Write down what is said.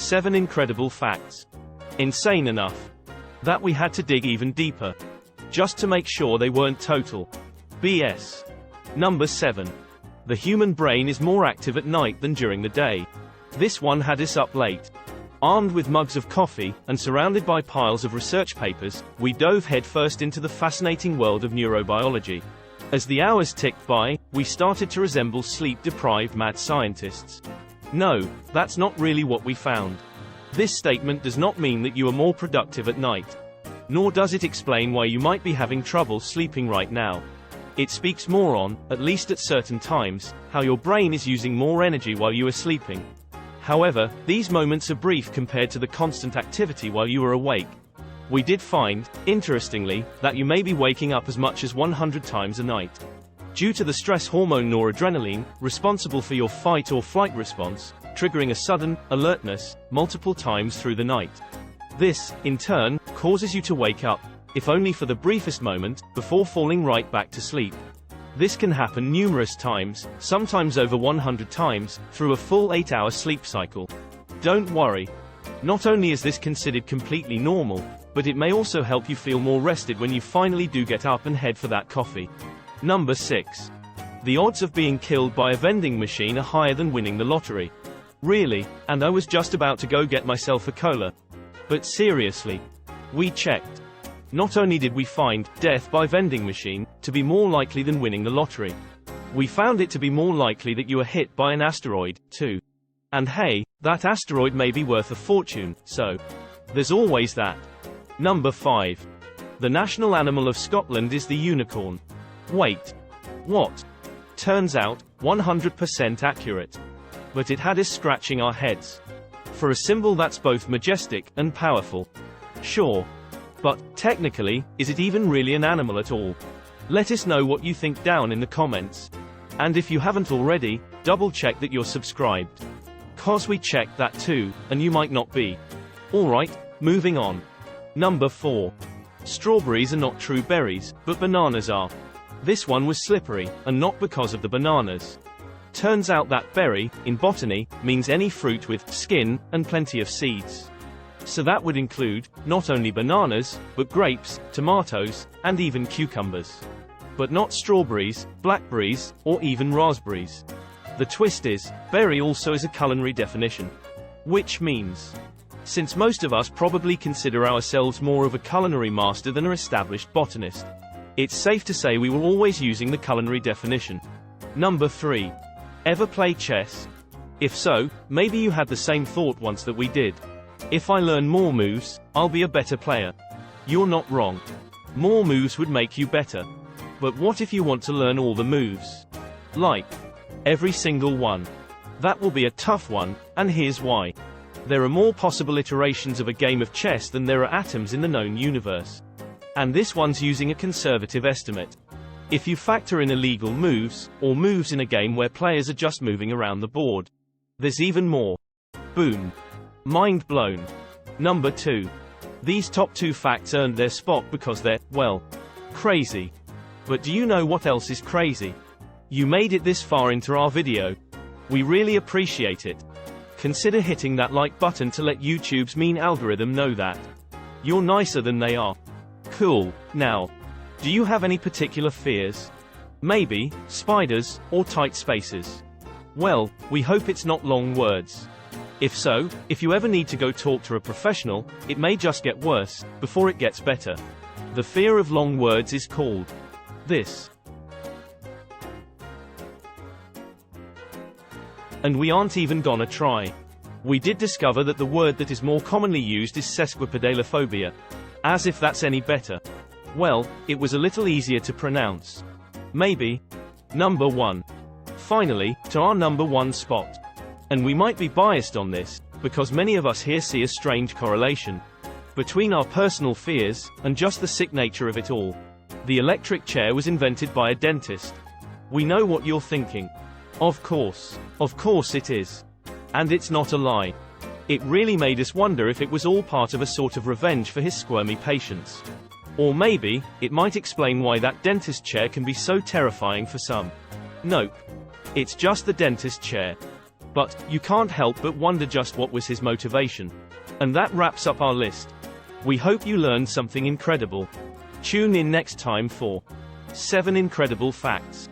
7 incredible facts. Insane enough that we had to dig even deeper just to make sure they weren't total BS. Number 7. The human brain is more active at night than during the day. This one had us up late. Armed with mugs of coffee, and surrounded by piles of research papers, we dove headfirst into the fascinating world of neurobiology. As the hours ticked by, we started to resemble sleep-deprived mad scientists. No, that's not really what we found. This statement does not mean that you are more productive at night. Nor does it explain why you might be having trouble sleeping right now. It speaks more on, at least at certain times, how your brain is using more energy while you are sleeping. However, these moments are brief compared to the constant activity while you are awake. We did find, interestingly, that you may be waking up as much as 100 times a night. Due to the stress hormone noradrenaline, responsible for your fight or flight response, triggering a sudden alertness multiple times through the night. This, in turn, causes you to wake up, if only for the briefest moment, before falling right back to sleep. This can happen numerous times, sometimes over 100 times, through a full 8-hour sleep cycle. Don't worry. Not only is this considered completely normal, but it may also help you feel more rested when you finally do get up and head for that coffee. Number 6. The odds of being killed by a vending machine are higher than winning the lottery. Really, and I was just about to go get myself a cola. But seriously. We checked. Not only did we find death by vending machine to be more likely than winning the lottery, we found it to be more likely that you are hit by an asteroid, too. And hey, that asteroid may be worth a fortune, so there's always that. Number 5. The national animal of Scotland is the unicorn. Wait. What? Turns out, 100% accurate. But it had us scratching our heads. For a symbol that's both majestic and powerful. Sure. But, technically, is it even really an animal at all? Let us know what you think down in the comments. And if you haven't already, double check that you're subscribed. 'Cause we checked that too, and you might not be. Alright, moving on. Number 4. Strawberries are not true berries, but bananas are. This one was slippery, and not because of the bananas. Turns out that berry, in botany, means any fruit with skin, and plenty of seeds. So that would include, not only bananas, but grapes, tomatoes, and even cucumbers. But not strawberries, blackberries, or even raspberries. The twist is, berry also is a culinary definition. Which means, since most of us probably consider ourselves more of a culinary master than an established botanist, it's safe to say we were always using the culinary definition. Number 3. Ever play chess? If so, maybe you had the same thought once that we did. If I learn more moves, I'll be a better player. You're not wrong. More moves would make you better. But what if you want to learn all the moves? Like, every single one. That will be a tough one, and here's why. There are more possible iterations of a game of chess than there are atoms in the known universe. And this one's using a conservative estimate. If you factor in illegal moves, or moves in a game where players are just moving around the board, there's even more. Boom. Mind blown. Number 2. These top 2 facts earned their spot because they're, well, crazy. But do you know what else is crazy? You made it this far into our video. We really appreciate it. Consider hitting that like button to let YouTube's mean algorithm know that you're nicer than they are. Cool. Now, do you have any particular fears? Maybe spiders, or tight spaces? Well, we hope it's not long words. If so, if you ever need to go talk to a professional, it may just get worse, before it gets better. The fear of long words is called this. And we aren't even gonna try. We did discover that the word that is more commonly used is sesquipedalophobia. As if that's any better. Well, it was a little easier to pronounce. Maybe. Number 1. Finally, to our number 1 spot. And we might be biased on this, because many of us here see a strange correlation between our personal fears, and just the sick nature of it all. The electric chair was invented by a dentist. We know what you're thinking. Of course it is. And it's not a lie. It really made us wonder if it was all part of a sort of revenge for his squirmy patients. Or maybe, it might explain why that dentist chair can be so terrifying for some. Nope. It's just the dentist chair. But, you can't help but wonder just what was his motivation. And that wraps up our list. We hope you learned something incredible. Tune in next time for 7 Incredible Facts.